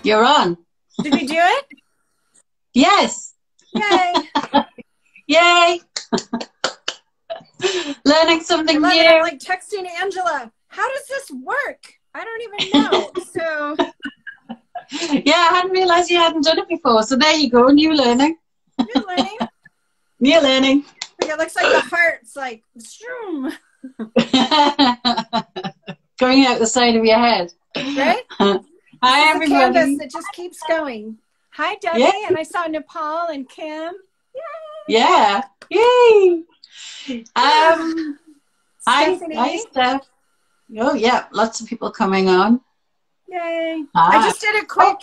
You're on. Did we do it? Yes. Yay. Yay. Learning something new. I'm like texting Angela. How does this work? I don't even know. So. Yeah, I hadn't realized you hadn't done it before. So there you go. New learning. New learning. New learning. It looks like the heart's like, shroom. Going out the side of your head. Right? Hi, everybody. Canvas that just keeps going. Hi, Debbie. Yeah. And I saw Nepal and Kim. Yay. Yeah. Yay. Hi, Steph. Oh, yeah. Lots of people coming on. Yay. Hi. I just did a quick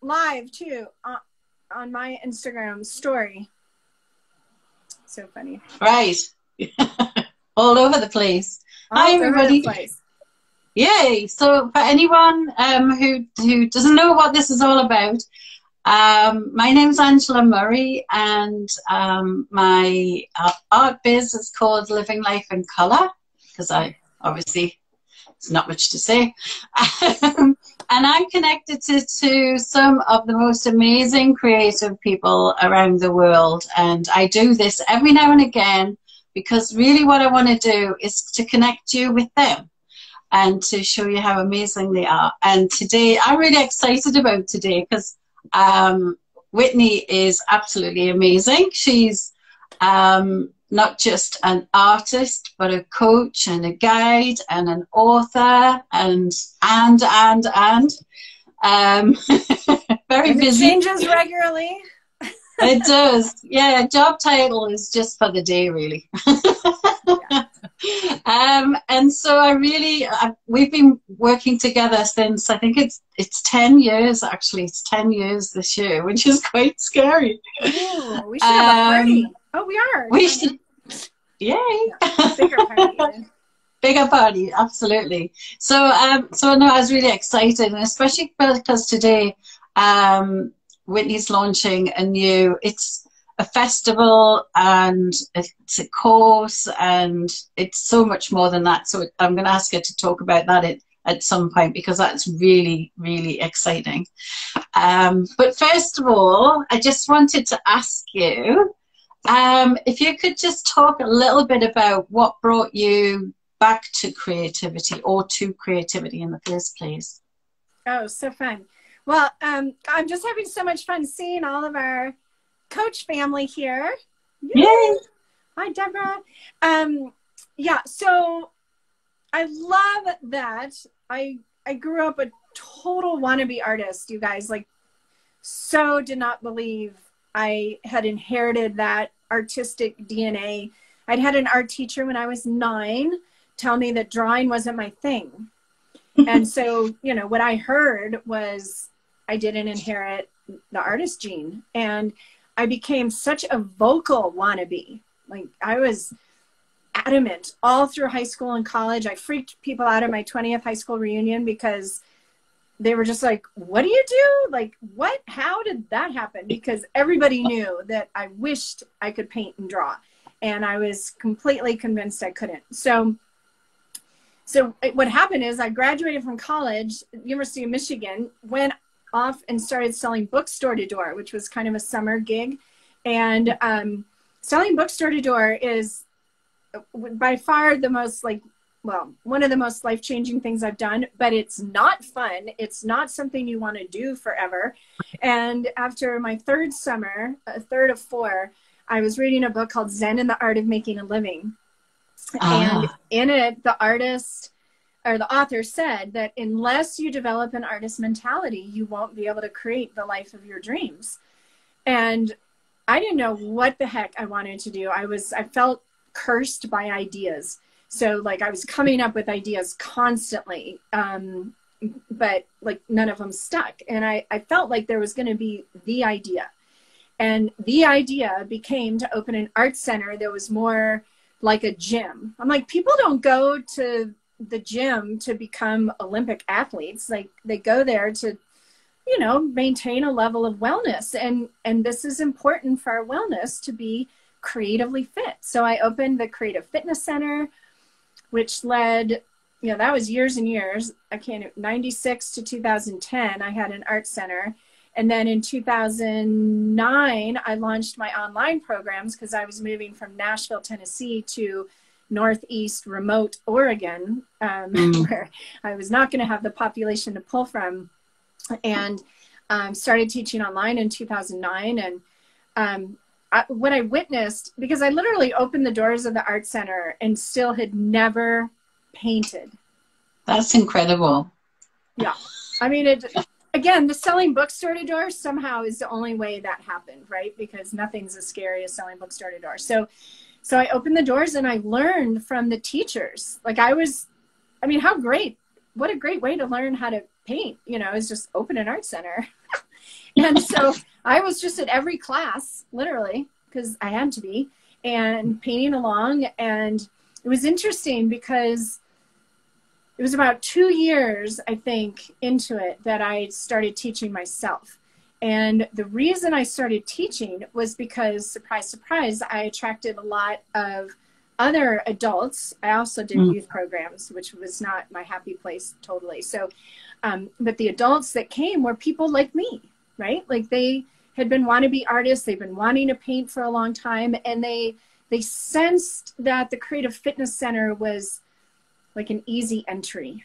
live, too, on my Instagram story. So funny. Right. All over the place. Hi, everybody. Yay. So for anyone who doesn't know what this is all about, my name's Angela Murray, and my art biz is called Living Life in Colour, because obviously it's not much to say. And I'm connected to some of the most amazing creative people around the world, and I do this every now and again because really what I want to do is to connect you with them and to show you how amazing they are. And today, I'm really excited about today because Whitney is absolutely amazing. She's not just an artist, but a coach and a guide and an author and very busy. It changes regularly. It does. Yeah, job title is just for the day, really. And so we've been working together since, I think it's 10 years, actually. It's 10 years this year, which is quite scary. Ooh, we should have a party. Oh, we are. We should. Yay. Yeah, bigger party. Bigger party, absolutely. So no, I was really excited, and especially because today Whitney's launching it's a festival and it's a course, and it's so much more than that. So I'm going to ask her to talk about that at some point, because that's really, really exciting. But first of all, I just wanted to ask you if you could just talk a little bit about what brought you back to creativity, or to creativity in the first place. Oh, so fun. Well, I'm just having so much fun seeing all of our coach family here. Yay! Hi, Deborah. Yeah, so I love that. I grew up a total wannabe artist, you guys. Like, so did not believe I had inherited that artistic DNA. I'd had an art teacher when I was 9 tell me that drawing wasn't my thing. And so, what I heard was I didn't inherit the artist gene. And I became such a vocal wannabe. Like, I was adamant all through high school and college. I freaked people out at my 20th high school reunion because they were just like, what do you do? Like, what? How did that happen? Because everybody knew that I wished I could paint and draw. And I was completely convinced I couldn't. So what happened is I graduated from college, University of Michigan, went off and started selling books door to door, which was kind of a summer gig. And selling books door to door is by far the most one of the most life-changing things I've done, but it's not fun. It's not something you want to do forever. And after my third summer, a third of 4, I was reading a book called Zen and the Art of Making a Living. And in it, the author said that unless you develop an artist mentality, you won't be able to create the life of your dreams. And I didn't know what the heck I wanted to do. I felt cursed by ideas. So like I was coming up with ideas constantly, but like none of them stuck. And I felt like there was going to be the idea. And the idea became to open an art center that was more like a gym. I'm like, people don't go to the gym to become Olympic athletes. Like, they go there to, maintain a level of wellness. And this is important for our wellness, to be creatively fit. So I opened the Creative Fitness Center, which led, that was years and years. 96 to 2010, I had an art center. And then in 2009, I launched my online programs because I was moving from Nashville, Tennessee to Northeast remote Oregon, where I was not going to have the population to pull from, and started teaching online in 2009. And what I witnessed, because I literally opened the doors of the art center and still had never painted. That's incredible. Yeah. I mean, again, the selling bookstore to door somehow is the only way that happened, right? Because nothing's as scary as selling bookstore to door. So I opened the doors and I learned from the teachers. Like how great, what a great way to learn how to paint, is just open an art center. And so I was just at every class, literally, because I had to be, and painting along. And it was interesting because it was about 2 years, I think, into it that I started teaching myself. And the reason I started teaching was because, surprise, surprise, I attracted a lot of other adults. I also did youth programs, which was not my happy place totally. So, but the adults that came were people like me, right? Like they had been wannabe artists. They've been wanting to paint for a long time. And they sensed that the Creative Fitness Center was like an easy entry.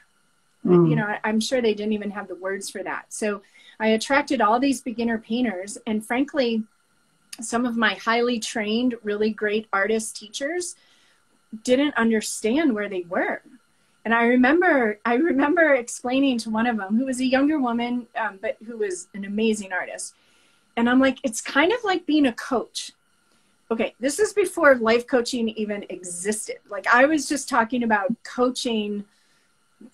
I'm sure they didn't even have the words for that. So I attracted all these beginner painters, and frankly, some of my highly trained, really great artist teachers didn't understand where they were. And I remember explaining to one of them, who was a younger woman, but who was an amazing artist. And I'm like, it's kind of like being a coach. Okay, this is before life coaching even existed. Like I was just talking about coaching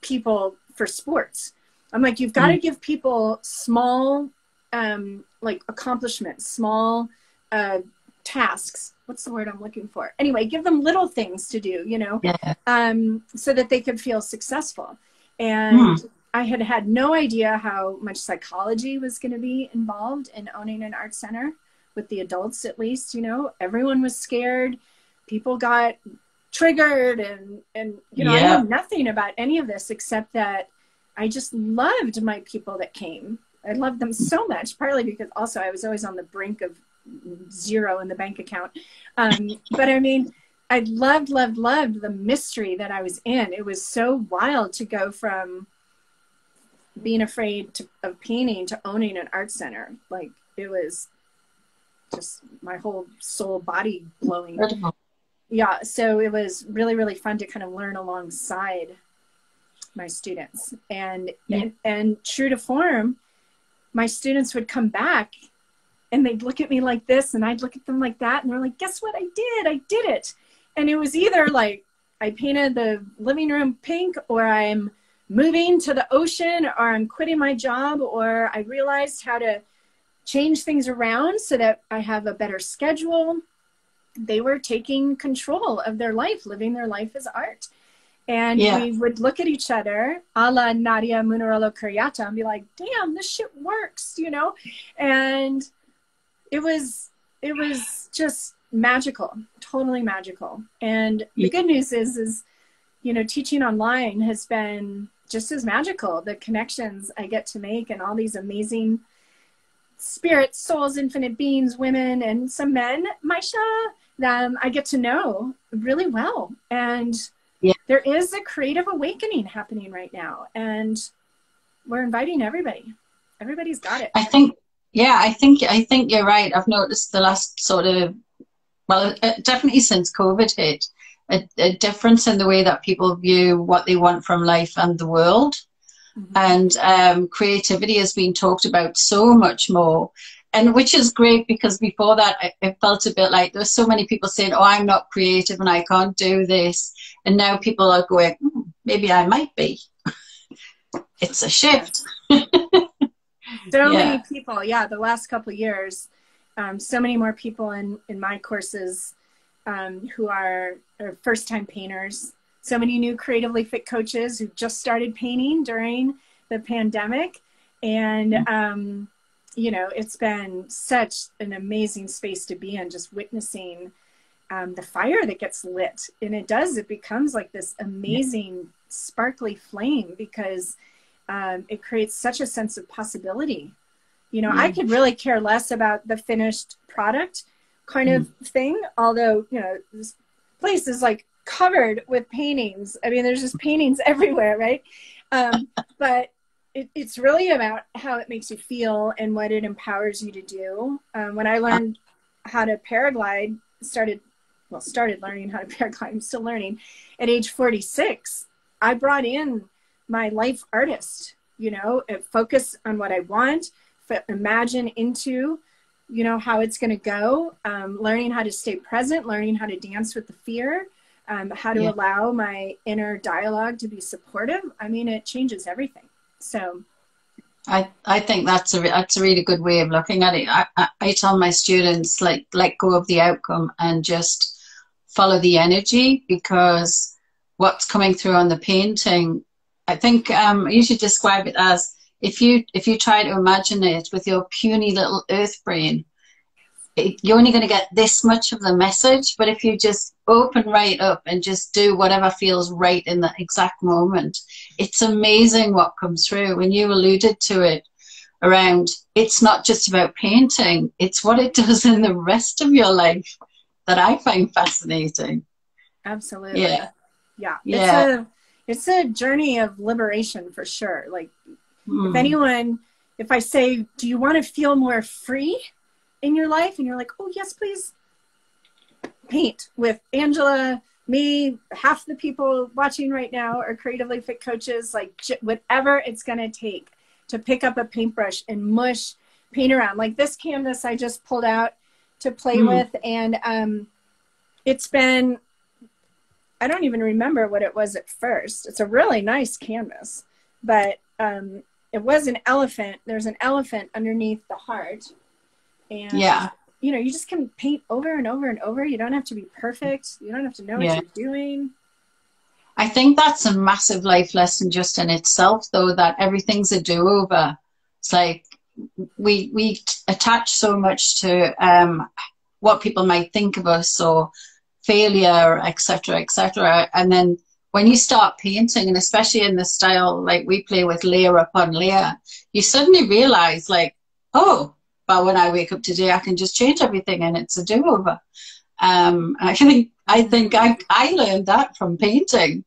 people for sports. I'm like, you've got to give people small, like accomplishments, small tasks. What's the word I'm looking for? Anyway, give them little things to do, so that they could feel successful. And I had no idea how much psychology was going to be involved in owning an art center. With the adults, at least, everyone was scared. People got triggered, and I know nothing about any of this except that I just loved my people that came. I loved them so much, partly because also I was always on the brink of zero in the bank account. But I mean, I loved the mystery that I was in. It was so wild to go from being afraid of painting to owning an art center. Like it was just my whole soul body blowing. Yeah. So it was really, really fun to kind of learn alongside my students, and true to form, my students would come back and they'd look at me like this and I'd look at them like that. And they're like, guess what I did it. And it was either like I painted the living room pink, or I'm moving to the ocean, or I'm quitting my job, or I realized how to change things around so that I have a better schedule. They were taking control of their life, living their life as art. And we would look at each other, a la Nadia Munarolo Kuriata, and be like, damn, this shit works, And it was just magical, totally magical. And the good news is, teaching online has been just as magical. The connections I get to make, and all these amazing spirits, souls, infinite beings, women, and some men, Maisha, that I get to know really well. And there is a creative awakening happening right now, and we're inviting everybody. Everybody's got it. I think you're right. I've noticed the last definitely since COVID hit, a difference in the way that people view what they want from life and the world. And creativity has been talked about so much more, and which is great, because before that I felt a bit like there's so many people saying, oh, I'm not creative and I can't do this, and now people are going, maybe I might be. It's a shift. So many people, the last couple of years, so many more people in my courses who are first-time painters. So many new creatively fit coaches who just started painting during the pandemic. And, it's been such an amazing space to be in, just witnessing the fire that gets lit. And it becomes like this amazing sparkly flame, because it creates such a sense of possibility. You know, I could really care less about the finished product kind of thing. Although, you know, this place is like covered with paintings. I mean, there's just paintings everywhere, right? But it's really about how it makes you feel and what it empowers you to do. When I learned how to paraglide, started learning how to paraglide, I'm still learning, at age 46, I brought in my life artist, you know, focus on what I want, imagine into, you know, how it's going to go, learning how to stay present, learning how to dance with the fear, how to allow my inner dialogue to be supportive. I mean, it changes everything. So I think that's a really good way of looking at it. I tell my students, like, let go of the outcome and just follow the energy, because what's coming through on the painting, I think you should describe it as, if you try to imagine it with your puny little earth brain, you're only going to get this much of the message. But if you just open right up and just do whatever feels right in that exact moment, it's amazing what comes through. When you alluded to it around, it's not just about painting, it's what it does in the rest of your life that I find fascinating. Absolutely. Yeah. It's a journey of liberation for sure. Like, if I say, do you want to feel more free in your life? And you're like, oh yes, please. Paint with Angela, me, half the people watching right now are creatively fit coaches. Like, whatever it's going to take to pick up a paintbrush and mush paint around. Like this canvas I just pulled out to play with. And it's been, I don't even remember what it was at first. It's a really nice canvas, but it was an elephant. There's an elephant underneath the heart. And, you know, you just can paint over and over and over. You don't have to be perfect. You don't have to know what you're doing. I think that's a massive life lesson just in itself, though, that everything's a do-over. It's like we attach so much to what people might think of us, or failure, etc., etc. And then when you start painting, and especially in the style like we play with, layer upon layer, you suddenly realize, like, oh, but when I wake up today, I can just change everything and it's a do-over. I think I learned that from painting.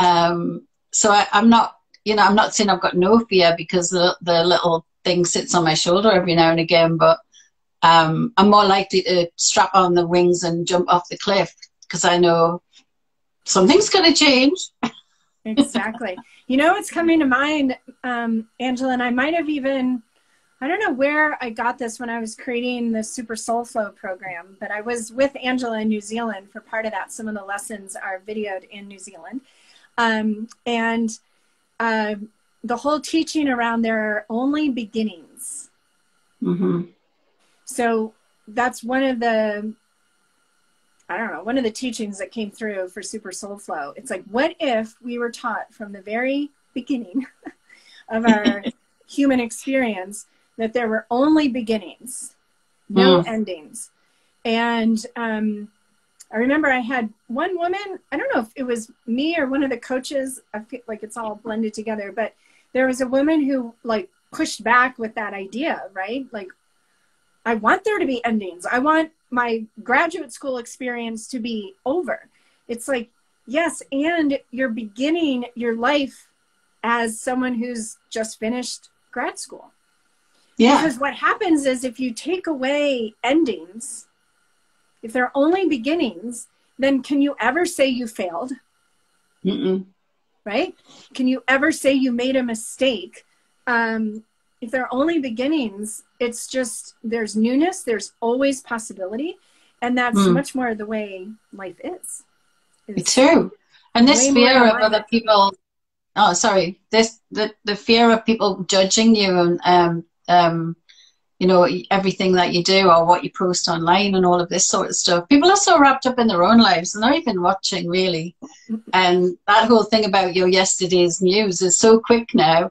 So I'm not saying I've got no fear, because the little thing sits on my shoulder every now and again, but I'm more likely to strap on the wings and jump off the cliff, because I know something's going to change. Exactly. You know, what's coming to mind, Angela, and I might have even, I don't know where I got this when I was creating the Super Soul Flow program, but I was with Angela in New Zealand for part of that. Some of the lessons are videoed in New Zealand. The whole teaching around there are only beginnings. So that's one of the teachings that came through for Super Soul Flow. It's like, what if we were taught from the very beginning of our human experience that there were only beginnings, no endings? And I remember I had one woman, I don't know if it was me or one of the coaches, I feel like it's all blended together, but there was a woman who like pushed back with that idea, right? Like, I want there to be endings. I want my graduate school experience to be over. It's like, yes, and you're beginning your life as someone who's just finished grad school. Yeah. Because what happens is, if you take away endings, if they're only beginnings, then can you ever say you failed? Right? Can you ever say you made a mistake? If they're only beginnings, it's just, there's newness, there's always possibility. And that's much more the way life is. It's true. And this fear of other people, the fear of people judging you and, you know, everything that you do or what you post online and all of this sort of stuff. People are so wrapped up in their own lives, they're not even watching, really. And that whole thing about your yesterday's news is so quick now,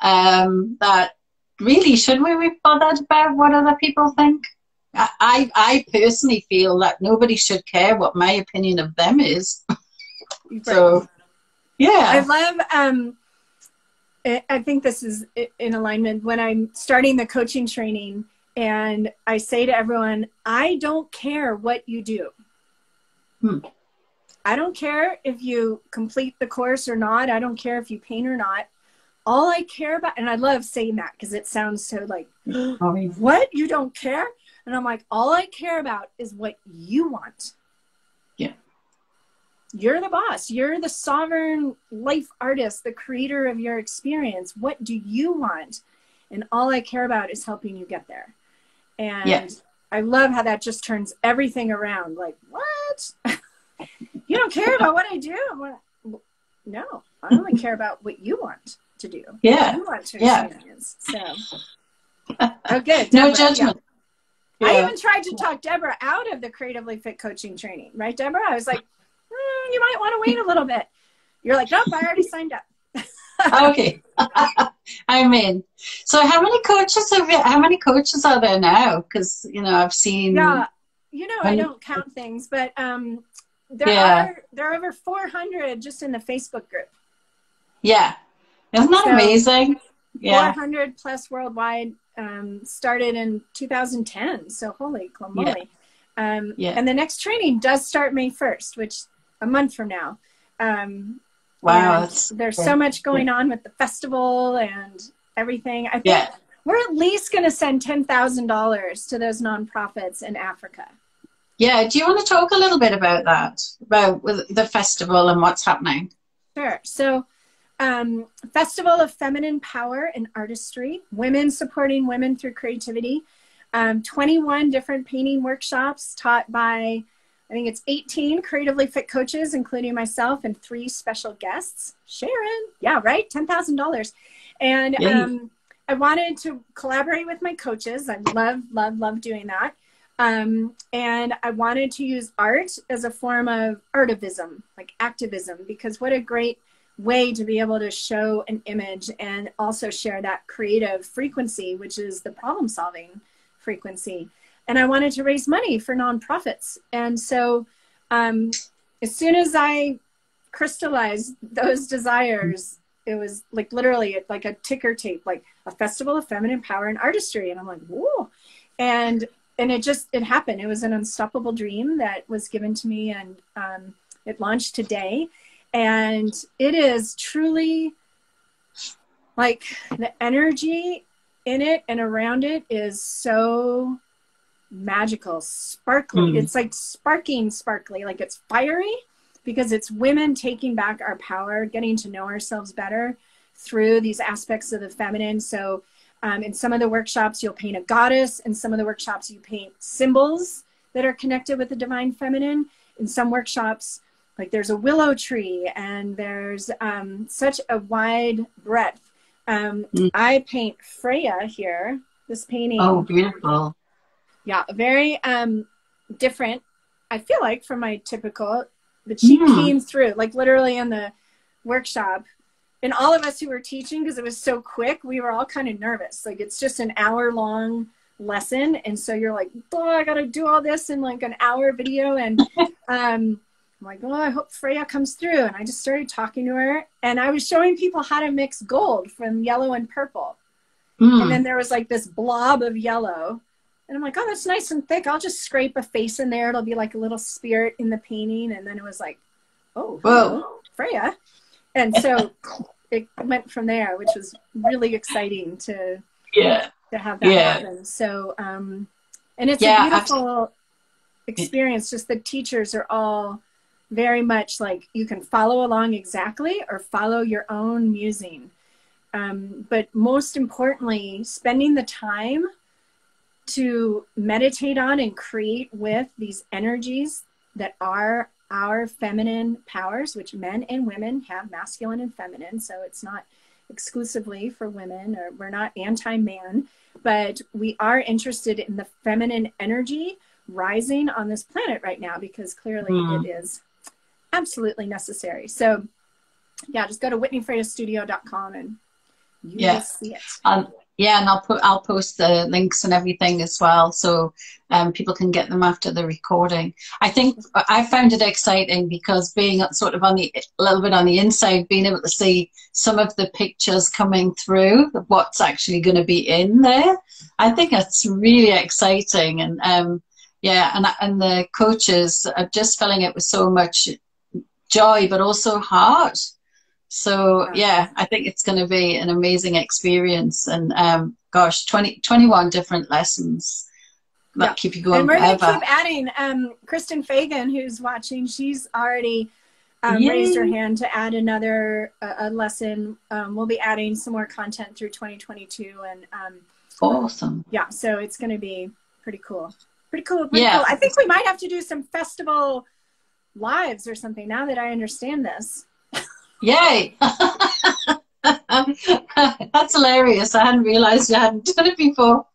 that really, should we be bothered about what other people think? I personally feel that nobody should care what my opinion of them is. So, Yeah. I love, I think this is in alignment when I'm starting the coaching training, and I say to everyone, I don't care what you do. I don't care if you complete the course or not. I don't care if you paint or not. All I care about, and I love saying that because it sounds so like, what? You don't care? And I'm like, all I care about is what you want. Yeah. You're the boss. You're the sovereign life artist, the creator of your experience. What do you want? And all I care about is helping you get there. And I love how that just turns everything around. Like, what? You don't care about what I do? No, I only care about what you want to do. Yeah. What you want to experience. So, oh, good. No Deborah, judgment. Yeah. I even tried to talk Deborah out of the Creatively Fit coaching training. Right, Deborah? I was like, you might want to wait a little bit. You're like, nope, I already signed up. Okay. I'm in. So how many coaches are there now? Because, you know, I've seen. Yeah. You know, I don't count things, but there are over 400 just in the Facebook group. Yeah. Isn't that amazing? Yeah. 400 plus worldwide, started in 2010. So holy moly. And the next training does start May 1st, which a month from now. Wow. There's so much going on with the festival and everything. I think we're at least going to send $10,000 to those nonprofits in Africa. Yeah. Do you want to talk a little bit about that, about the festival and what's happening? Sure. So, Festival of Feminine Power and Artistry, women supporting women through creativity, 21 different painting workshops taught by, I think it's 18 creatively fit coaches, including myself, and 3 special guests. Sharon, yeah, right, $10,000. And I wanted to collaborate with my coaches. I love doing that. And I wanted to use art as a form of artivism, like activism, because what a great way to be able to show an image and also share that creative frequency, which is the problem solving frequency. And I wanted to raise money for nonprofits. And so as soon as I crystallized those desires, it was like literally like a ticker tape, like a Festival of Feminine Power and Artistry. And I'm like, whoa. And it happened. It was an unstoppable dream that was given to me, and it launched today. And it is truly like the energy in it and around it is so magical, sparkly. It's like sparkly, like it's fiery, because it's women taking back our power, getting to know ourselves better through these aspects of the feminine. So in some of the workshops, you'll paint a goddess. In some of the workshops, you paint symbols that are connected with the divine feminine. In some workshops, like there's a willow tree, and there's such a wide breadth. I paint Freya here, this painting. Oh, beautiful. Yeah, very different, I feel like, from my typical, but she came through, like literally in the workshop. And all of us who were teaching, because it was so quick, we were all kind of nervous. Like it's just an hour-long lesson. And so you're like, oh, I got to do all this in like an hour video. And I'm like, oh, I hope Freya comes through. And I just started talking to her. And I was showing people how to mix gold from yellow and purple. And then there was like this blob of yellow. And I'm like, oh, that's nice and thick. I'll just scrape a face in there. It'll be like a little spirit in the painting. And then it was like, oh, hello, Freya. And so it went from there, which was really exciting to have that happen. So, and it's a beautiful experience. Just the teachers are all very much like, you can follow along exactly or follow your own musing. But most importantly, spending the time to meditate on and create with these energies that are our feminine powers, which men and women have, masculine and feminine. So it's not exclusively for women, or we're not anti-man, but we are interested in the feminine energy rising on this planet right now, because clearly it is absolutely necessary. So yeah, just go to whitneyfreyastudio.com and you will see it. Yeah, and I'll post the links and everything as well, so people can get them after the recording. I think I found it exciting because being sort of a little bit on the inside, being able to see some of the pictures coming through, of what's actually going to be in there. I think that's really exciting, and yeah, and the coaches are just filling it with so much joy, but also heart. So yeah, I think it's going to be an amazing experience, and gosh, 21 different lessons that keep you going and we're forever. Going to keep adding. Kristen Fagan, who's watching, she's already raised her hand to add another a lesson. We'll be adding some more content through 2022, and awesome. Yeah, so it's going to be pretty cool. Pretty cool. I think we might have to do some festival lives or something now that I understand this. Yay! That's hilarious. I hadn't realized you hadn't done it before.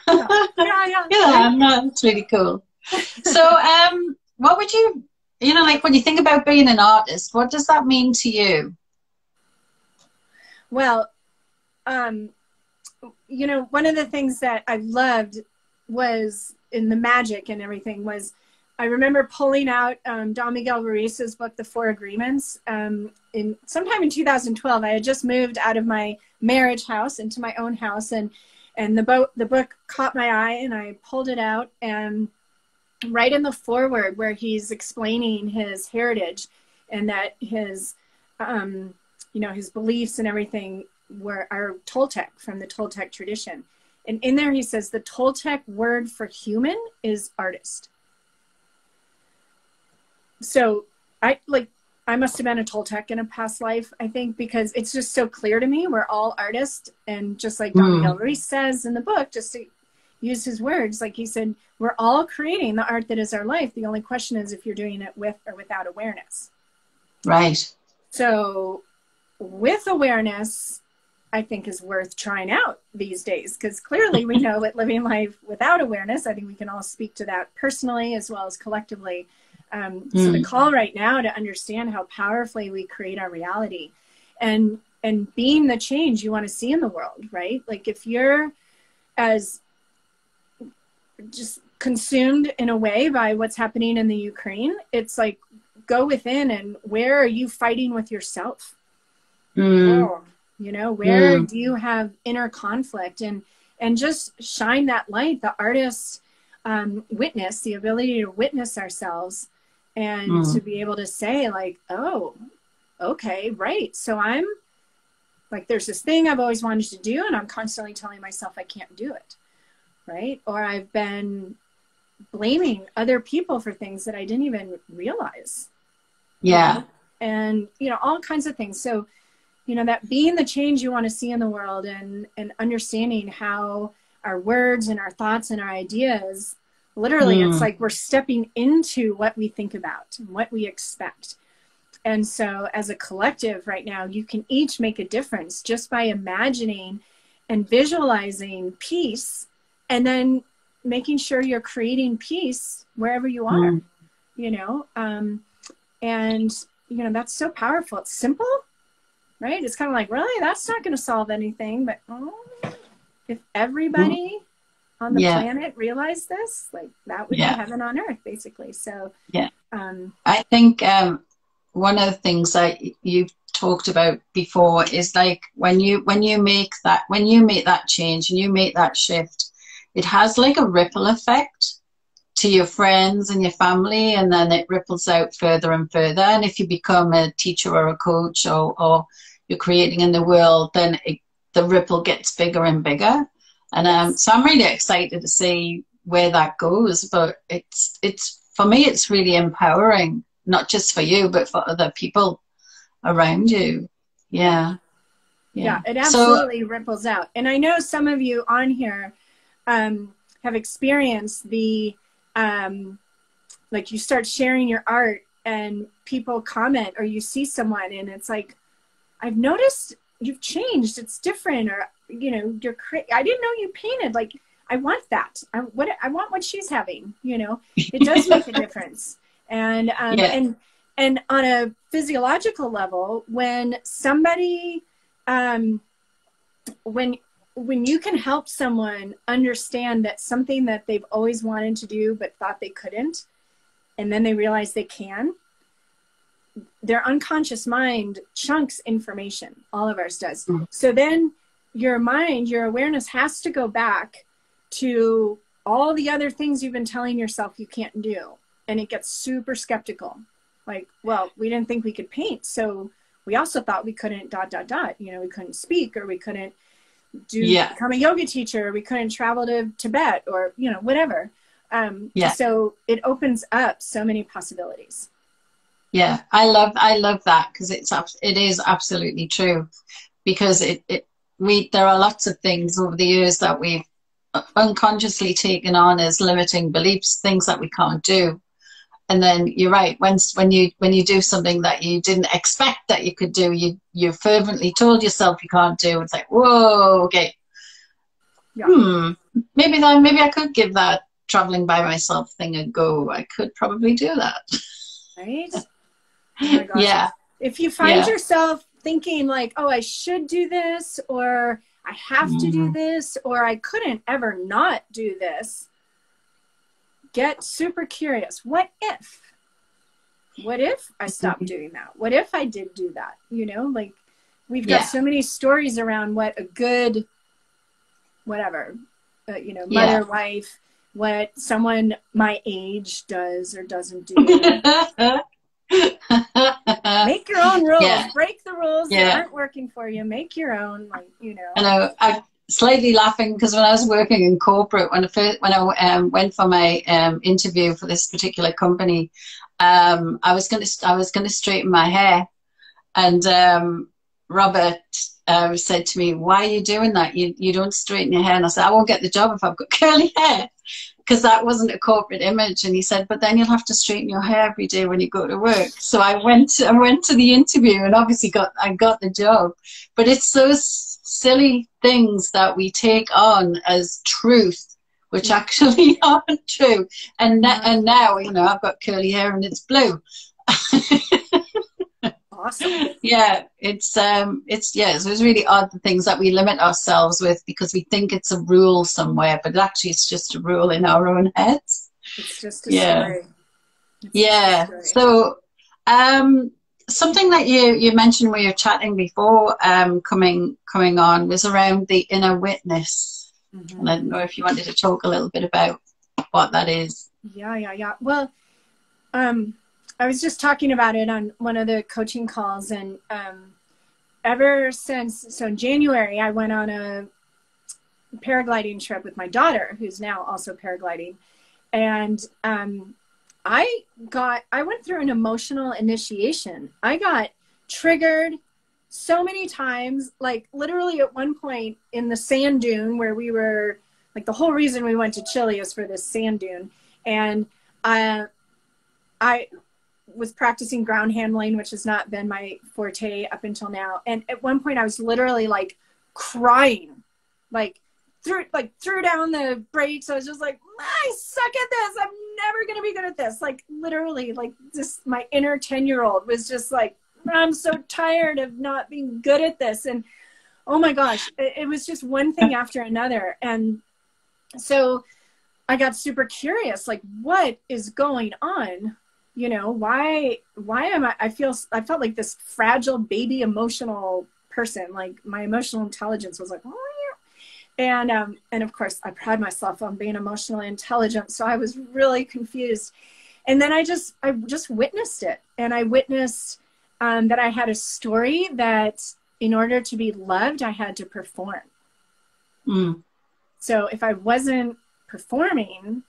Yeah, no, that's really cool. So, what would you like when you think about being an artist, what does that mean to you? Well, one of the things that I loved was in the magic and everything was, I remember pulling out Don Miguel Ruiz's book, The Four Agreements. Sometime in 2012, I had just moved out of my marriage house into my own house, and the book caught my eye, and I pulled it out, and right in the foreword where he's explaining his heritage and that his his beliefs and everything are Toltec, from the Toltec tradition. And in there he says the Toltec word for human is artist. So I must have been a Toltec in a past life, I think, because it's just so clear to me. We're all artists. And just like Don Miguel Ruiz says in the book, just to use his words, like he said, we're all creating the art that is our life. The only question is if you're doing it with or without awareness. Right. So with awareness, I think is worth trying out these days, because clearly we know that living life without awareness, I think we can all speak to that personally as well as collectively. So the call right now to understand how powerfully we create our reality and being the change you want to see in the world, right? Like if you're as just consumed in a way by what's happening in the Ukraine, it's like, go within, and where are you fighting with yourself? Where do you have inner conflict, and just shine that light, the artist witness, the ability to witness ourselves, and to be able to say like, oh, okay, right. So I'm like, there's this thing I've always wanted to do, and I'm constantly telling myself I can't do it. Right. Or I've been blaming other people for things that I didn't even realize. Yeah. And, all kinds of things. So, that being the change you want to see in the world, and understanding how our words and our thoughts and our ideas, literally, it's like we're stepping into what we think about and what we expect. And so as a collective right now, you can each make a difference just by imagining and visualizing peace, and then making sure you're creating peace wherever you are, and, that's so powerful. It's simple, right? It's kind of like, really, that's not going to solve anything, but if everybody on the planet realized this, like that would be heaven on earth, basically. So I think one of the things that you've talked about before is like when you make that change and you make that shift, it has like a ripple effect to your friends and your family, and then it ripples out further and further. And if you become a teacher or a coach, or you're creating in the world, then the ripple gets bigger and bigger. And so I'm really excited to see where that goes. But it's for me, it's really empowering, not just for you, but for other people around you. Yeah, it absolutely ripples out. And I know some of you on here have experienced the like you start sharing your art and people comment, or you see someone and it's like, I've noticed you've changed, it's different, or I didn't know you painted, like I want that, I want what she's having, it does make a difference. And and on a physiological level, when somebody when when you can help someone understand that something that they've always wanted to do but thought they couldn't, and then they realize they can, their unconscious mind chunks information. All of ours does. So then your mind, your awareness has to go back to all the other things you've been telling yourself you can't do. And it gets super skeptical. Like, well, we didn't think we could paint, so we also thought we couldn't ... You know, we couldn't speak, or we couldn't become a yoga teacher, or we couldn't travel to Tibet, or, you know, whatever. So it opens up so many possibilities. Yeah, I love that, because it is absolutely true, because there are lots of things over the years that we've unconsciously taken on as limiting beliefs, things that we can't do. And then you're right, when you do something that you didn't expect that you could do, you fervently told yourself you can't do. It's like, whoa, okay, maybe I could give that traveling by myself thing a go. I could probably do that. Right? Oh my gosh. Yeah. If you find yourself thinking like, oh, I should do this, or I have to do this, or I couldn't ever not do this, get super curious. What if I stopped doing that? What if I did do that? You know, like, we've got so many stories around what a good, whatever, you know, mother, wife, what someone my age does or doesn't do. Make your own rules. Break the rules that aren't working for you. Make your own, like, you know. I know. I'm slightly laughing because when I was working in corporate, when I went for my interview for this particular company, I was going to straighten my hair, and Robert said to me, "Why are you doing that? You don't straighten your hair." And I said, "I won't get the job if I've got curly hair," because that wasn't a corporate image. And he said, "But then you'll have to straighten your hair every day when you go to work." So I went to the interview, and obviously I got the job. But it's those silly things that we take on as truth, which actually aren't true. And now, you know, I've got curly hair and it's blue. Awesome. Yeah, it's really odd, the things that we limit ourselves with because we think it's a rule somewhere, but actually it's just a rule in our own heads. It's just a story. So something that you mentioned when you were chatting before coming on was around the inner witness. And I don't know if you wanted to talk a little bit about what that is. Yeah. Well, I was just talking about it on one of the coaching calls, and ever since, so in January, I went on a paragliding trip with my daughter, who's now also paragliding. And I went through an emotional initiation. I got triggered so many times, like literally at one point in the sand dune where we were, like, the whole reason we went to Chile is for this sand dune. And I was practicing ground handling, which has not been my forte up until now. And at one point I was literally like crying, like threw down the brakes. I was just like, I suck at this. I'm never going to be good at this. Like literally, like, this, my inner 10-year-old was just like, I'm so tired of not being good at this. And oh my gosh, it was just one thing after another. And so I got super curious, like, what is going on? You know, why am I felt like this fragile baby emotional person. Like, my emotional intelligence was like, oh, yeah. And of course I pride myself on being emotionally intelligent. So I was really confused. And then I just witnessed it. And I witnessed that I had a story that in order to be loved, I had to perform. So if I wasn't performing,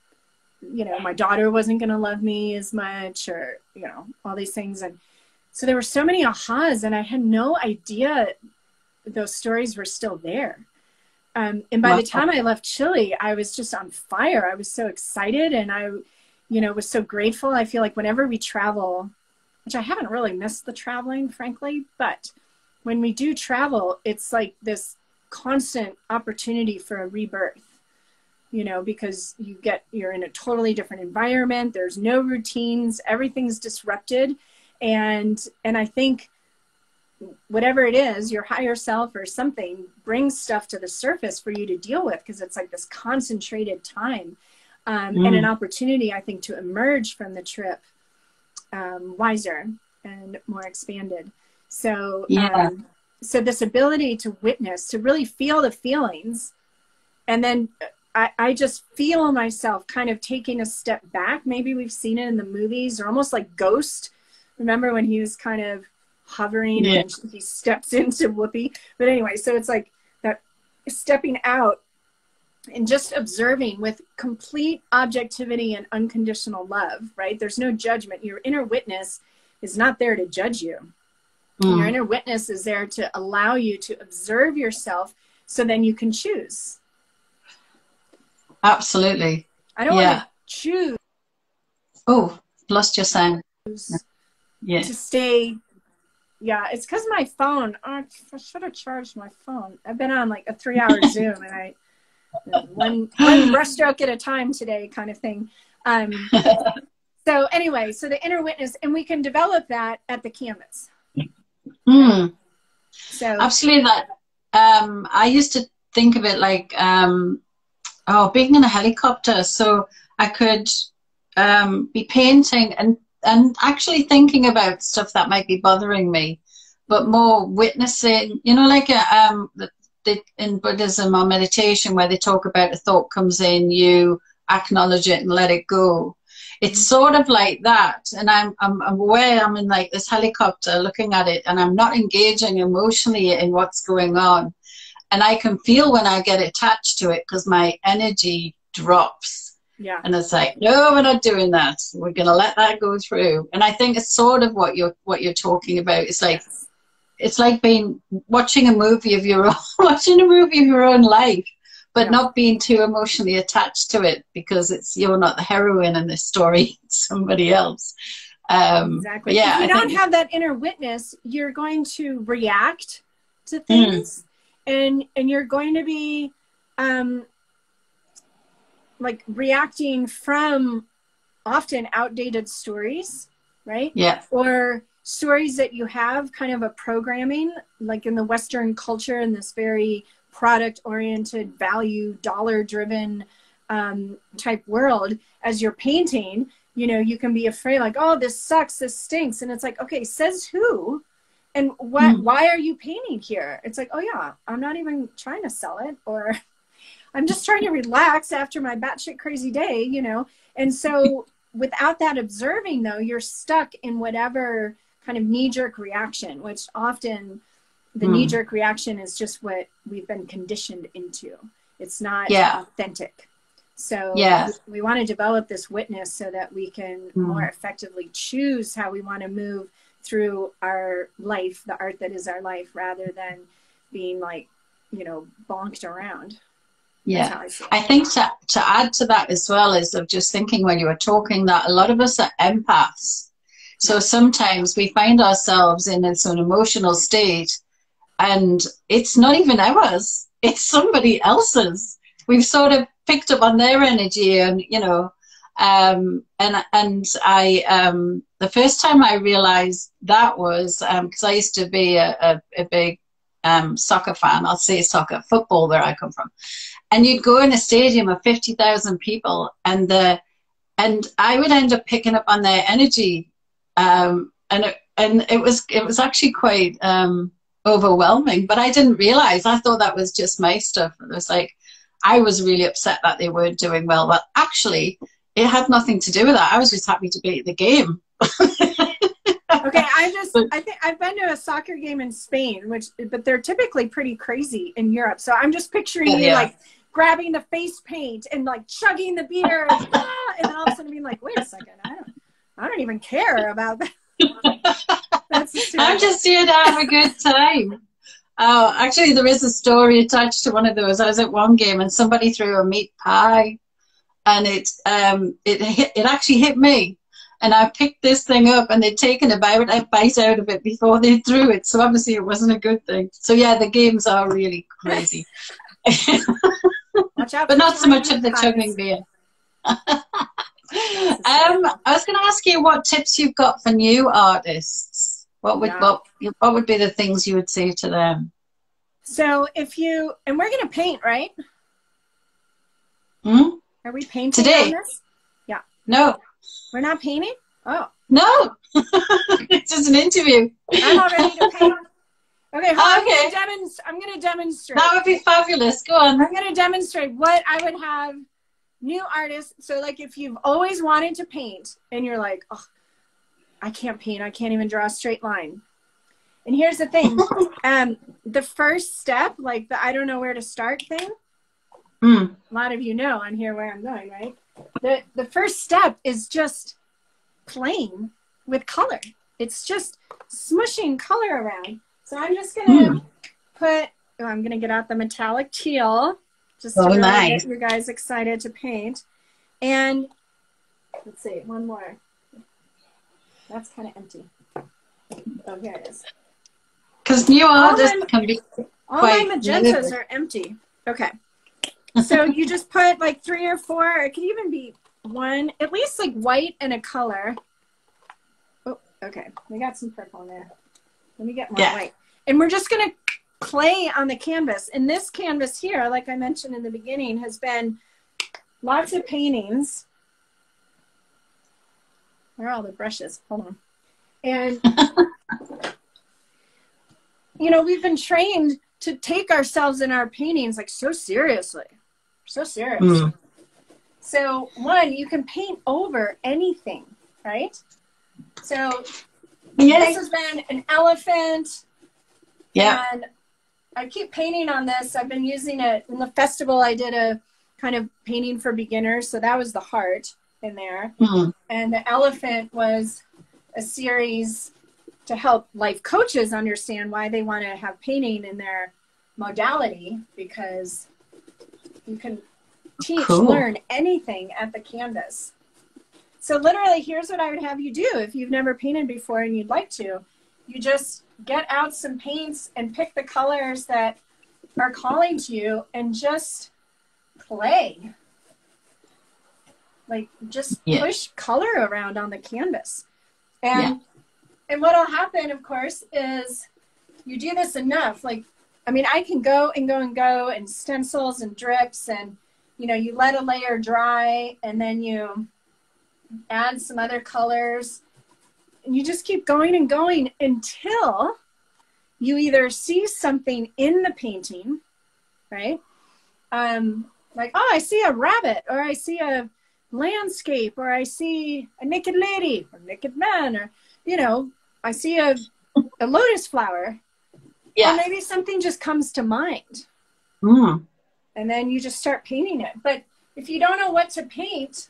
you know, my daughter wasn't going to love me as much, or, you know, all these things. And so there were so many ahas, and I had no idea those stories were still there. And by the time I left Chile, I was just on fire. I was so excited, and I, you know, was so grateful. I feel like whenever we travel, which I haven't really missed the traveling, frankly, but when we do travel, it's like this constant opportunity for a rebirth. You know, because you're in a totally different environment. There's no routines. Everything's disrupted. And I think whatever it is, your higher self or something brings stuff to the surface for you to deal with, because it's like this concentrated time and an opportunity, I think, to emerge from the trip wiser and more expanded. So, so this ability to witness, to really feel the feelings, and then I just feel myself kind of taking a step back. Maybe we've seen it in the movies, or almost like Ghost. Remember when he was kind of hovering and he steps into Whoopi? But anyway, so it's like that stepping out and just observing with complete objectivity and unconditional love, right? There's no judgment. Your inner witness is not there to judge you. Your inner witness is there to allow you to observe yourself, so then you can choose. Absolutely. I don't want to choose. Oh, lost your sound. To stay. Yeah, it's because my phone. I should have charged my phone. I've been on like a 3-hour Zoom, and one brushstroke at a time today, kind of thing. So anyway, so the inner witness, and we can develop that at the canvas. So absolutely, that I used to think of it like being in a helicopter, so I could be painting and actually thinking about stuff that might be bothering me, but more witnessing, you know, like in Buddhism or meditation, where they talk about a thought comes in, you acknowledge it and let it go. It's sort of like that, and I'm aware I'm in like this helicopter looking at it, and I'm not engaging emotionally in what's going on, and I can feel when I get attached to it, because my energy drops. Yeah. And it's like, no, we're not doing that. We're going to let that go through. And I think it's sort of what you're talking about. It's like, it's like watching a movie of your own life, but not being too emotionally attached to it, because you're not the heroine in this story, it's somebody else. Exactly. If you don't have that inner witness, you're going to react to things, and you're going to be like reacting from often outdated stories, right? Yeah. Or stories that you have kind of a programming, like in the Western culture, in this very product-oriented, value, dollar-driven type world. As you're painting, you know, you can be afraid, like, oh, this sucks, this stinks. And it's like, okay, says who? And why are you painting here? It's like, oh yeah, I'm not even trying to sell it, or I'm just trying to relax after my batshit crazy day, you know? And so without that observing, though, you're stuck in whatever kind of knee-jerk reaction, which often the knee-jerk reaction is just what we've been conditioned into. It's not authentic. So we want to develop this witness so that we can more effectively choose how we want to move through our life, the art that is our life, rather than being like, you know, bonked around. Yeah, I think to add to that as well is of just thinking when you were talking that a lot of us are empaths. So sometimes we find ourselves in an emotional state, and it's not even ours, it's somebody else's. We've sort of picked up on their energy, and, you know, and I, the first time I realized that was, because I used to be a big soccer fan. I'll say football, where I come from. And you'd go in a stadium of 50,000 people, and I would end up picking up on their energy, and it was actually quite overwhelming. But I didn't realize. I thought that was just my stuff. It was like I was really upset that they weren't doing well. But actually, it had nothing to do with that. I was just happy to be at the game. Okay, I think I've been to a soccer game in Spain, but they're typically pretty crazy in Europe. So I'm just picturing you like grabbing the face paint and like chugging the beer, and then all of a sudden being like, wait a second, I don't even care about that. I'm just here to have a good time. Oh, actually, there is a story attached to one of those. I was at one game and somebody threw a meat pie, and it actually hit me. And I picked this thing up, and they'd taken a bite out of it before they threw it. So obviously it wasn't a good thing. So yeah, the games are really crazy. Watch out, but not so much of the chugging beer. I was going to ask you what tips you've got for new artists. What would be the things you would say to them? So if you, and we're going to paint, right? Are we painting today? On this? Yeah. No. We're not painting? Oh. No. It's just an interview. I'm all ready to paint. Okay, okay. I'm going to demonstrate. That would be fabulous. Go on. I'm going to demonstrate what I would have new artists. So like if you've always wanted to paint and you're like, oh, I can't paint. I can't even draw a straight line. And here's the thing. The first step, like the I don't know where to start thing, a lot of you know on here where I'm going, right? The first step is just playing with color. It's just smushing color around. So I'm just going to I'm going to get out the metallic teal just to really get you guys excited to paint. And let's see, one more. That's kind of empty. Oh, here it is. Because new artists can be all my magentas are empty. Okay. So you just put like 3 or 4, it could even be 1, at least like white and a color. Oh, okay. We got some purple in there. Let me get more white. And we're just going to play on the canvas. And this canvas here, like I mentioned in the beginning, has been lots of paintings. Where are all the brushes? Hold on. And, you know, we've been trained to take ourselves in our paintings like so seriously. So serious. So, one, you can paint over anything, right? So, this has been an elephant. Yeah. And I keep painting on this. I've been using it in the festival. I did a kind of painting for beginners. So that was the heart in there. And the elephant was a series to help life coaches understand why they want to have painting in their modality, because you can teach, learn anything at the canvas. So literally, here's what I would have you do if you've never painted before and you'd like to. You just get out some paints and pick the colors that are calling to you and just play. Like, just push color around on the canvas. And what'll happen, of course, is you do this enough. Like, I mean, I can go and go and go and stencils and drips, and, you know, you let a layer dry and then you add some other colors. And you just keep going and going until you either see something in the painting, right? Like, oh, I see a rabbit, or I see a landscape, or I see a naked lady or naked man, or, you know, I see a lotus flower. Or maybe something just comes to mind. And then you just start painting it. But if you don't know what to paint,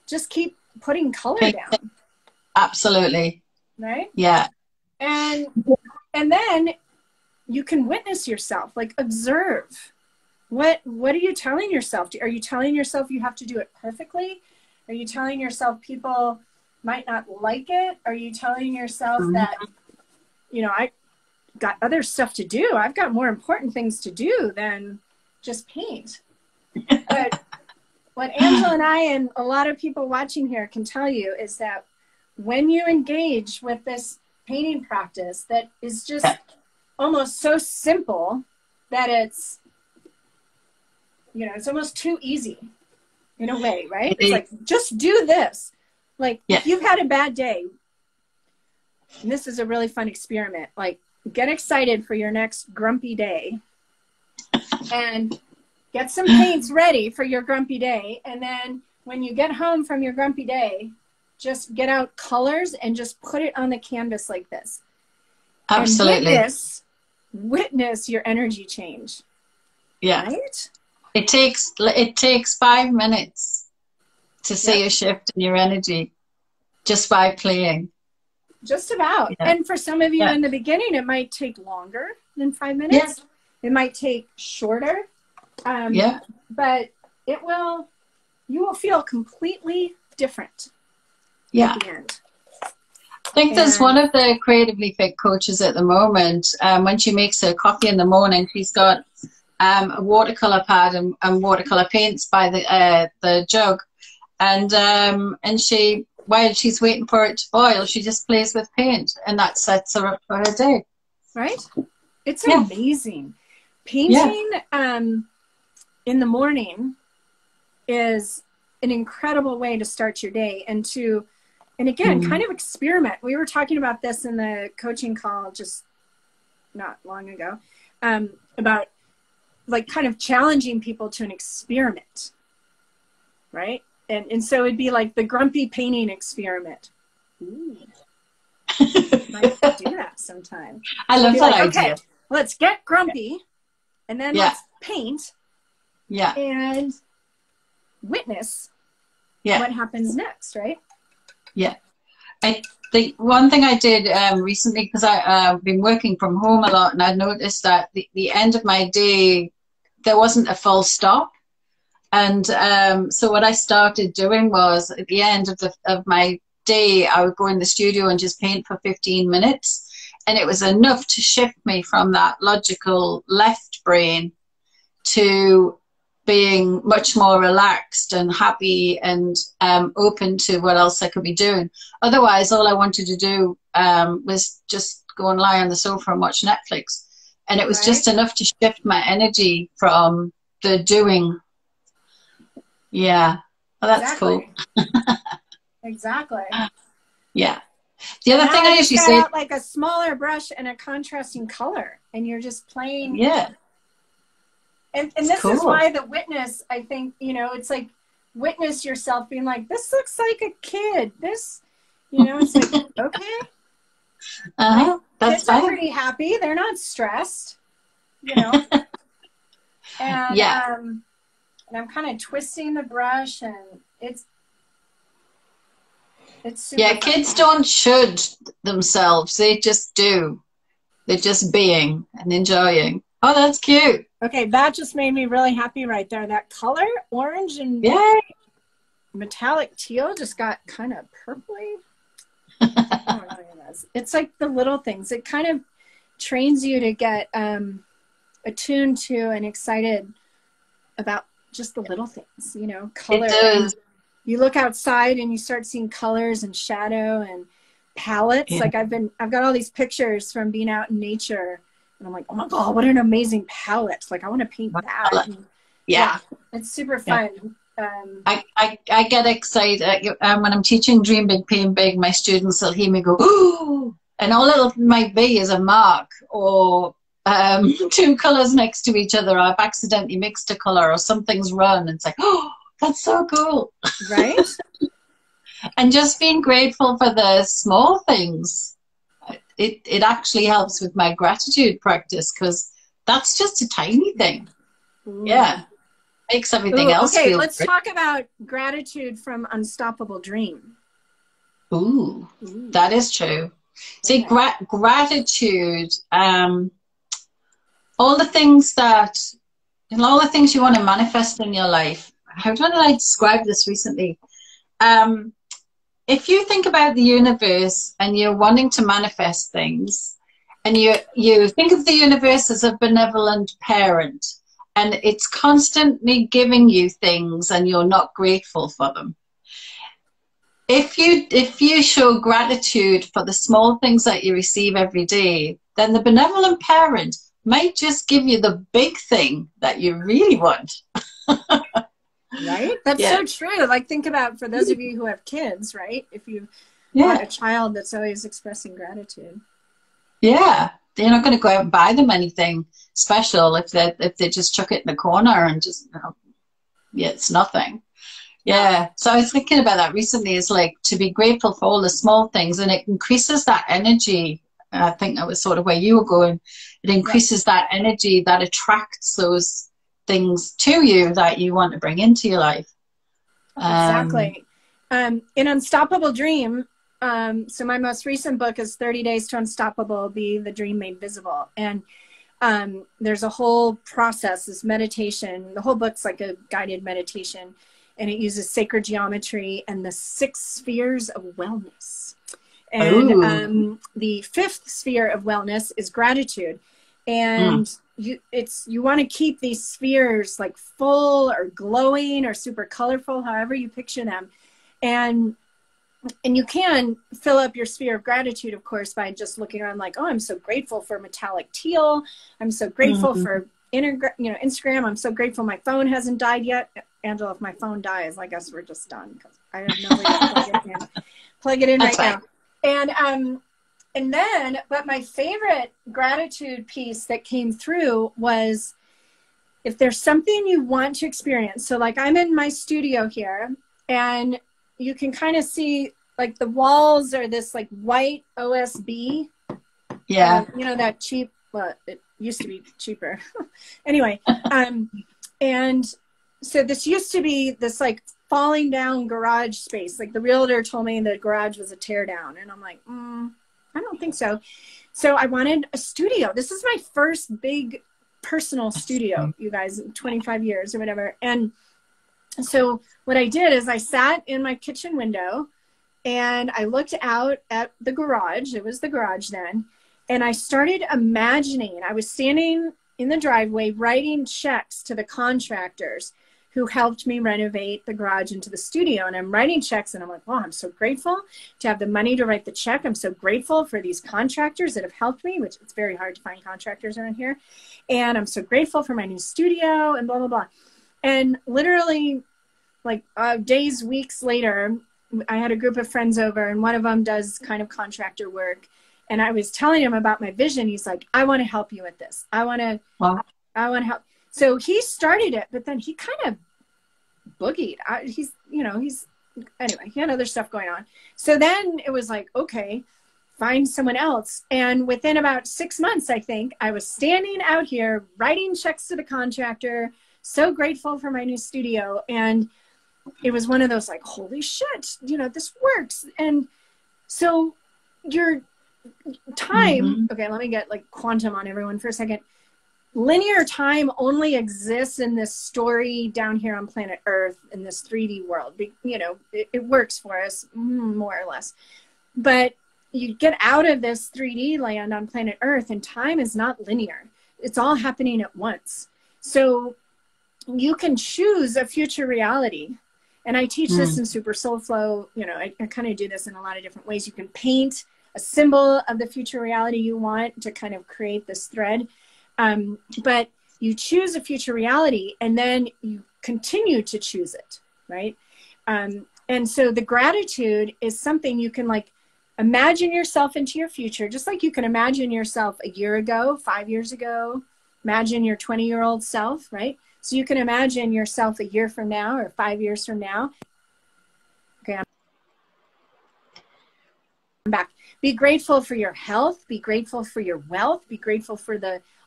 just keep putting color down. Absolutely. Right? Yeah. And then you can witness yourself, like observe. What are you telling yourself? Are you telling yourself you have to do it perfectly? Are you telling yourself people might not like it? Are you telling yourself that, you know, I got other stuff to do. I've got more important things to do than just paint. But what Angela and I and a lot of people watching here can tell you is that when you engage with this painting practice that is just almost so simple that it's, you know, it's almost too easy in a way, right? It's like, just do this. Like, if you've had a bad day, and this is a really fun experiment, like, get excited for your next grumpy day and get some paints ready for your grumpy day. And then when you get home from your grumpy day, just get out colors and just put it on the canvas like this. Absolutely. And witness your energy change. Yeah. Right? It takes 5 minutes to see a shift in your energy just by playing. Just about. Yeah. And for some of you in the beginning, it might take longer than 5 minutes. It might take shorter. But you will feel completely different at the end. I think there's one of the creatively fit coaches at the moment. When she makes her coffee in the morning, she's got a watercolor pad and watercolor paints by the jug, and she while she's waiting for it to boil, she just plays with paint, and that sets her up for her day. Right? It's amazing. Painting in the morning is an incredible way to start your day, and again, kind of experiment. We were talking about this in the coaching call just not long ago, about like kind of challenging people to an experiment, right? And so it'd be like the grumpy painting experiment. Ooh. Might do that sometime. I love that idea. Okay, let's get grumpy, and then let's paint. Yeah. And witness what happens next, right? Yeah. The one thing I did recently, because I've been working from home a lot, and I noticed that the end of my day, there wasn't a full stop. And so what I started doing was, at the end of my day, I would go in the studio and just paint for 15 minutes. And it was enough to shift me from that logical left brain to being much more relaxed and happy and open to what else I could be doing. Otherwise, all I wanted to do was just go and lie on the sofa and watch Netflix. And it was just enough to shift my energy from the doing. Yeah. Well, that's cool. Exactly. Yeah. The other thing I usually say, like a smaller brush and a contrasting color, and you're just playing. Yeah. And this is why the witness, I think, it's like witness yourself being like, this looks like a kid. This, it's like, okay. That's kids are pretty happy. They're not stressed, And, and I'm kind of twisting the brush, and it's super fun. Kids don't should themselves. They just do. They're just being and enjoying. Oh, that's cute. Okay, that just made me really happy right there. That color, orange and metallic teal, just got kind of purpley. It's like the little things. It kind of trains you to get attuned to and excited about just the little things, color. It does. You look outside and you start seeing colors and shadow and palettes. Yeah. Like I've got all these pictures from being out in nature, and I'm like, oh my God, what an amazing palette. Like I want to paint that. And, it's super fun. I get excited when I'm teaching Dream Big, Paint Big. My students will hear me go, ooh, and all it might be is a mark or two colors next to each other. I've accidentally mixed a color or something's run. And it's like, oh, that's so cool. Right? And just being grateful for the small things. It actually helps with my gratitude practice, because that's just a tiny thing. Ooh. Yeah. Makes everything else feel let's talk about gratitude from Unstoppable Dream. Ooh. That is true. See, gratitude, all the things all the things you want to manifest in your life. How did I describe this recently? If you think about the universe and you're wanting to manifest things, and you think of the universe as a benevolent parent, and it's constantly giving you things and you're not grateful for them. If you show gratitude for the small things that you receive every day, then the benevolent parent might just give you the big thing that you really want. Right? That's so true. Like, think about, for those of you who have kids, right? If you've got a child that's always expressing gratitude. Yeah. They're not going to go out and buy them anything special if they just chuck it in the corner and just, it's nothing. Yeah. So I was thinking about that recently. It's like to be grateful for all the small things, and it increases that energy. I think that was sort of where you were going. It increases that energy that attracts those things to you that you want to bring into your life. Exactly. In Unstoppable Dream, so my most recent book is 30 Days to Unstoppable, Be the Dream Made Visible. And there's a whole process, this meditation. The whole book's like a guided meditation, and it uses sacred geometry and the 6 spheres of wellness. And the 5th sphere of wellness is gratitude. And you want to keep these spheres like full or glowing or super colorful, however you picture them. And and you can fill up your sphere of gratitude, of course, by just looking around like, oh, I'm so grateful for metallic teal. I'm so grateful for Instagram. I'm so grateful my phone hasn't died yet. Angela, if my phone dies, I guess we're just done because I have no way to plug it in right now. And then, but my favorite gratitude piece that came through was, if there's something you want to experience. So like I'm in my studio here, and you can kind of see like the walls are this like white OSB. Yeah. You know, that cheap, well, it used to be cheaper. Anyway. And so this used to be this like falling down garage space. Like the realtor told me the garage was a tear down. And I'm like, I don't think so. So I wanted a studio. This is my first big personal studio, you guys, 25 years or whatever. And so what I did is I sat in my kitchen window and I looked out at the garage. It was the garage then. And I started imagining, I was standing in the driveway writing checks to the contractors who helped me renovate the garage into the studio. And I'm writing checks and I'm like, wow, I'm so grateful to have the money to write the check. I'm so grateful for these contractors that have helped me, which it's very hard to find contractors around here. And I'm so grateful for my new studio and blah, blah, blah. And literally like days, weeks later, I had a group of friends over and one of them does kind of contractor work. And I was telling him about my vision. He's like, I want to help you with this. I want to help. So he started it, but then he kind of boogied. Anyway, he had other stuff going on. So then it was like, okay, find someone else. And within about 6 months, I think, I was standing out here writing checks to the contractor, so grateful for my new studio. And it was one of those like, holy shit, this works. And so your time, okay, let me get like quantum on everyone for a second. Linear time only exists in this story down here on planet Earth in this 3D world. It works for us more or less. But you get out of this 3D land on planet Earth and time is not linear. It's all happening at once. So you can choose a future reality. And I teach this in Super Soul Flow. I kind of do this in a lot of different ways. You can paint a symbol of the future reality you want to kind of create this thread. But you choose a future reality and then you continue to choose it, right? And so the gratitude is something you can like imagine yourself into your future, just like you can imagine yourself a year ago, 5 years ago, imagine your 20-year-old self, right? So you can imagine yourself a year from now or 5 years from now. Okay, I'm back. Be grateful for your health. Be grateful for your wealth. Be grateful for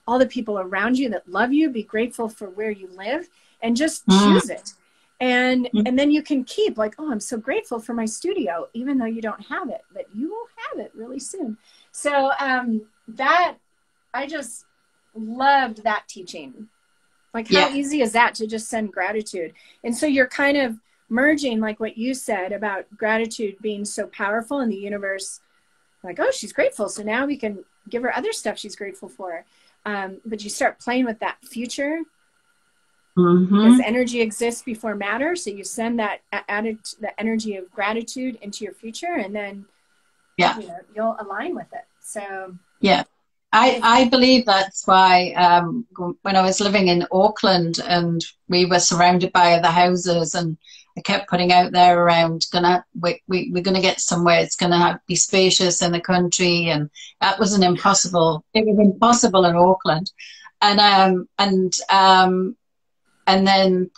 all the people around you that love you. Be grateful for where you live and just choose it. And then you can keep like, oh, I'm so grateful for my studio, even though you don't have it, but you will have it really soon. So that, I just loved that teaching. Like how easy is that to just send gratitude? And so you're kind of merging like what you said about gratitude being so powerful in the universe. Like, oh, she's grateful. So now we can give her other stuff she's grateful for. But you start playing with that future because energy exists before matter. So you send that the energy of gratitude into your future and then you'll align with it. So I believe that's why when I was living in Auckland and we were surrounded by other houses and I kept putting out there around we're gonna get somewhere, it's gonna be spacious in the country, and that was impossible. It was impossible in Auckland. And then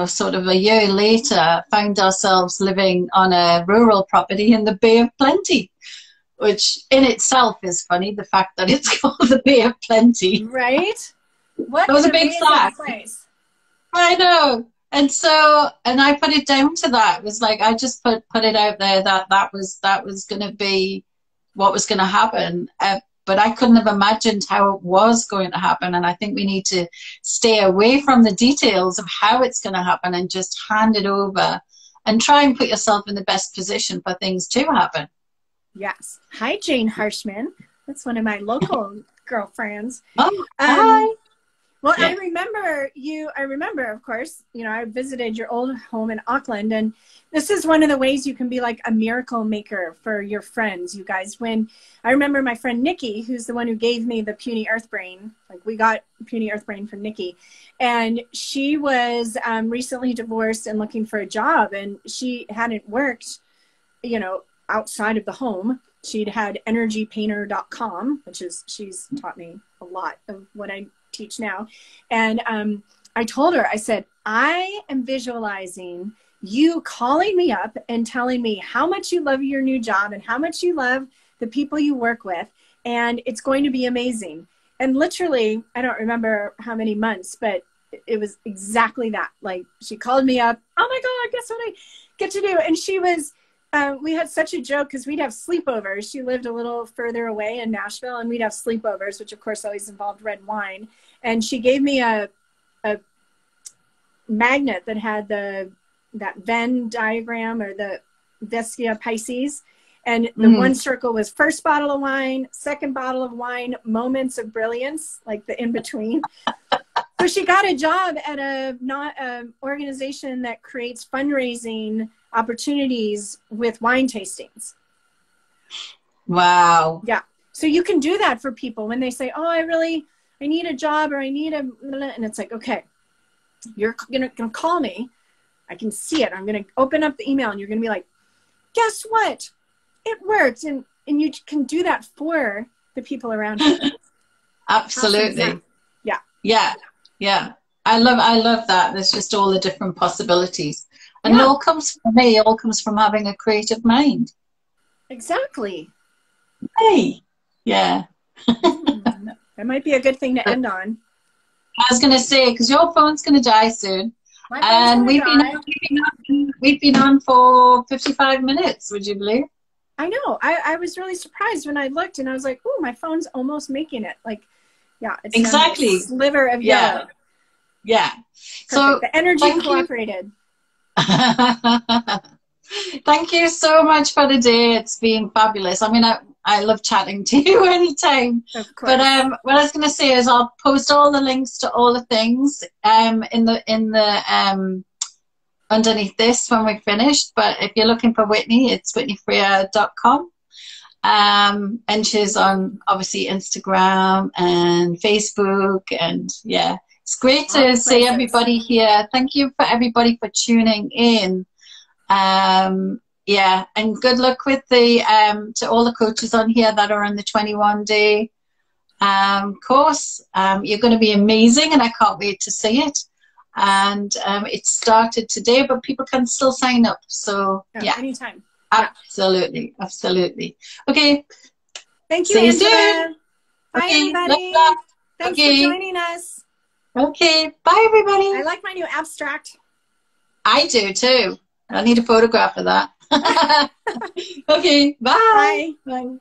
sort of a year later found ourselves living on a rural property in the Bay of Plenty, which in itself is funny, the fact that it's called the Bay of Plenty. Right? What it was a big fact. Place. I know. And I put it down to that. It was like, I just put it out there that was going to be what was going to happen. But I couldn't have imagined how it was going to happen. And I think we need to stay away from the details of how it's going to happen and just hand it over and try and put yourself in the best position for things to happen. Yes. Hi, Jane Harshman. That's one of my local girlfriends. Oh, hi. Well, yeah. I remember, of course, you know, I visited your old home in Auckland, and this is one of the ways you can be like a miracle maker for your friends, you guys. When I remember my friend Nikki, who's the one who gave me the puny earth brain, like we got puny earth brain from Nikki, and she was recently divorced and looking for a job, and she hadn't worked, you know, outside of the home. She'd had energypainter.com, which is, she's taught me a lot of what I teach now. And I told her, I said, I am visualizing you calling me up and telling me how much you love your new job and how much you love the people you work with. And it's going to be amazing. And literally, I don't remember how many months, but it was exactly that. Like, she called me up. Oh my God, guess what I get to do? And she was, we had such a joke because we'd have sleepovers. She lived a little further away in Nashville, and we'd have sleepovers, which of course always involved red wine. And she gave me a magnet that had that Venn diagram, or the Vestia Pisces. And the one circle was first bottle of wine, second bottle of wine, moments of brilliance, like the in-between. So she got a job at a organization that creates fundraising opportunities with wine tastings. Wow. Yeah. So you can do that for people when they say, oh, I need a job, or I need a, and it's like, okay, you're gonna call me. I can see it. I'm going to open up the email, and you're going to be like, guess what? It worked. And you can do that for the people around you. Absolutely. Yeah. Yeah. Yeah. I love that. There's just all the different possibilities. And it all comes from having a creative mind. Exactly. Hey. Yeah. That might be a good thing to end on. I was going to say, because your phone's going to die soon. And we've been on for 55 minutes, would you believe? I know. I was really surprised when I looked, and I was like, oh, my phone's almost making it. Like, yeah, it's exactly. A sliver of yellow. Yeah. Perfect. So the energy cooperated. Thank you so much for the day. It's been fabulous. I mean, I love chatting to you anytime. Of course. But what I was going to say is I'll post all the links to all the things in the underneath this when we're finished. But if you're looking for Whitney, it's whitneyfreya.com. And she's on obviously Instagram and Facebook, and yeah, it's great to see everybody here. Thank you for everybody for tuning in. Yeah, and good luck with the to all the coaches on here that are on the 21-day course. You're going to be amazing, and I can't wait to see it. And it started today, but people can still sign up. So yeah, anytime. Absolutely, absolutely. Okay. Thank you, Angela. Bye, everybody. Thanks for joining us. Okay, bye, everybody. I like my new abstract. I do too. I need a photograph of that. Okay, bye. Bye. Bye.